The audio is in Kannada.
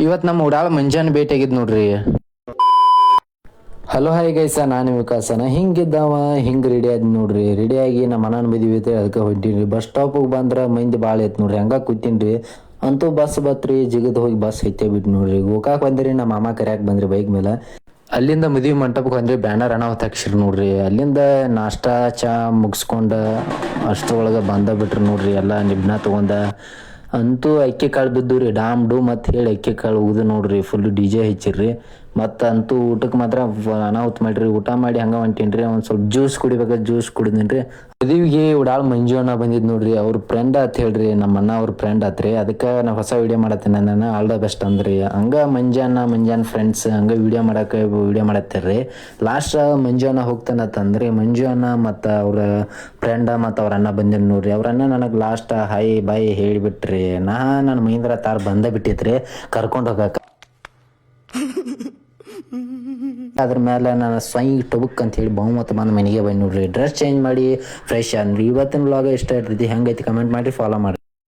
ಇವತ್ತು ನಮ್ಮ ಉಡಾಳ ಮುಂಜಾನೆ ಭೇಟಿಯಾಗಿದ್ದು ನೋಡ್ರಿ. ಹಲೋ ಹಾಯ್ ಗೈಸ, ನಾನು ವಿಕಾಸನ. ಹಿಂಗಿದ್ದಾವ ಹಿಂಗೆ ರೆಡಿ ಆದ್ ನೋಡ್ರಿ. ರೆಡಿಯಾಗಿ ನಮ್ಮ ಅಣ್ಣನ ಮದುವೆ ಐತೆ, ಅದಕ್ಕೆ ಹೊಂಟೀನಿ. ಬಸ್ ಸ್ಟಾಪಿಗೆ ಬಂದ್ರೆ ಮಂದಿ ಭಾಳ ಐತೆ ನೋಡ್ರಿ. ಹಂಗೆ ಕೂತೀನ್ರಿ. ಅಂತೂ ಬಸ್ ಬತ್ರಿ, ಜಿಗದ್ ಹೋಗಿ ಬಸ್ ಐತೆ ಬಿಟ್ಟು ನೋಡ್ರಿ. ಗೋಕಾಕ್ ಬಂದಿರಿ, ನಮ್ಮ ಮಾಮ ಕರ್ಯಾಕ್ ಬಂದ್ರಿ ಬೈಕ್ ಮೇಲೆ. ಅಲ್ಲಿಂದ ಮದುವೆ ಮಂಟಪಕ್ಕೆ ಬಂದ್ರಿ. ಬ್ಯಾನರ್ ಅನಾಹುತ ಹಾಕ್ಸಿರಿ ನೋಡ್ರಿ. ಅಲ್ಲಿಂದ ನಾಷ್ಟಾ ಚಾ ಮುಗಿಸ್ಕೊಂಡು ಅಷ್ಟ್ರೊಳಗೆ ಬಂದ ಬಿಟ್ರಿ ನೋಡ್ರಿ. ಎಲ್ಲ ನಿಬ್ನ ತೊಗೊಂಡ ಅಂತೂ ಅಕ್ಕಿ ಕಾಳು ಬಿದ್ದು ರೀ, ಡಾಮ್ ಡೂ ಮತ್ತು ಹೇಳಿ ಅಕ್ಕಿ ಕಾಳು ಉಗಿದು ನೋಡ್ರಿ. Full DJ ಹಚ್ಚಿರ್ರಿ. ಮತ್ತು ಅಂತೂ ಊಟಕ್ಕೆ ಮಾತ್ರ ಅನಾಹುತ ಮಾಡಿರಿ. ಊಟ ಮಾಡಿ ಹಂಗೆ ಹೊಂಟೀನಿ. ಒಂದು ಸ್ವಲ್ಪ ಜ್ಯೂಸ್ ಕುಡಿಬೇಕು, ಜ್ಯೂಸ್ ಕುಡಿದೀನಿ ರೀ. ಮದುವೆಗೆ ಉಡಾಳ ಮಂಜು ಅಣ್ಣ ಬಂದಿದ್ದು ನೋಡ್ರಿ. ಅವ್ರ ಫ್ರೆಂಡ್ ಆತ್ ಹೇಳ್ರಿ, ನಮ್ಮ ಅಣ್ಣ ಅವ್ರ ಫ್ರೆಂಡ್ ಆತ್ರಿ. ಅದಕ್ಕೆ ನಾ ಹೊಸ ವೀಡಿಯೋ ಮಾಡತ್ತೀನಿ. ನಾನು ಆಲ್ ದ ಬೆಸ್ಟ್ ಅಂದ್ರಿ. ಹಂಗೆ ಮಂಜಾನ ಫ್ರೆಂಡ್ಸ್ ಹಂಗೆ ವೀಡಿಯೋ ಮಾಡತ್ತೀರಿ. ಲಾಸ್ಟ್ ಮಂಜು ಅಣ್ಣ ಹೋಗ್ತಾನತ್ತಂದ್ರಿ. ಮಂಜು ಅಣ್ಣ ಮತ್ತು ಅವ್ರ ಫ್ರೆಂಡ ಮತ್ತು ಅವ್ರ ಅಣ್ಣ ಬಂದಿರಿ ನೋಡ್ರಿ. ಅವ್ರ ಅಣ್ಣ ನನಗೆ ಲಾಸ್ಟ್ ಹಾಯ್ ಬಾಯ್ ಹೇಳಿಬಿಟ್ರಿ. ನನ್ನ ಮಹೀಂದ್ರ ತಾರ್ ಬಂದ ಬಿಟ್ಟಿತ್ರಿ ಕರ್ಕೊಂಡು ಹೋಗಕ್ಕೆ. ಅದ್ರ ಮೇಲೆ ನಾನು ಸ್ವೈ ಟೊಬುಕ್ ಅಂತ ಹೇಳಿ ಬಹುಮತ ಬಂದು ಮನೆಗೆ ಬಂದು ನೋಡ್ರಿ. ಡ್ರೆಸ್ ಚೇಂಜ್ ಮಾಡಿ ಫ್ರೆಶ್ ಅಂದ್ರಿ. ಇವತ್ತಿನ ವ್ಲಾಗ್ ಇಷ್ಟ ಇರ್ತೈತಿ. ಹೆಂಗೈತಿ ಕಮೆಂಟ್ ಮಾಡಿ, ಫಾಲೋ ಮಾಡಿ.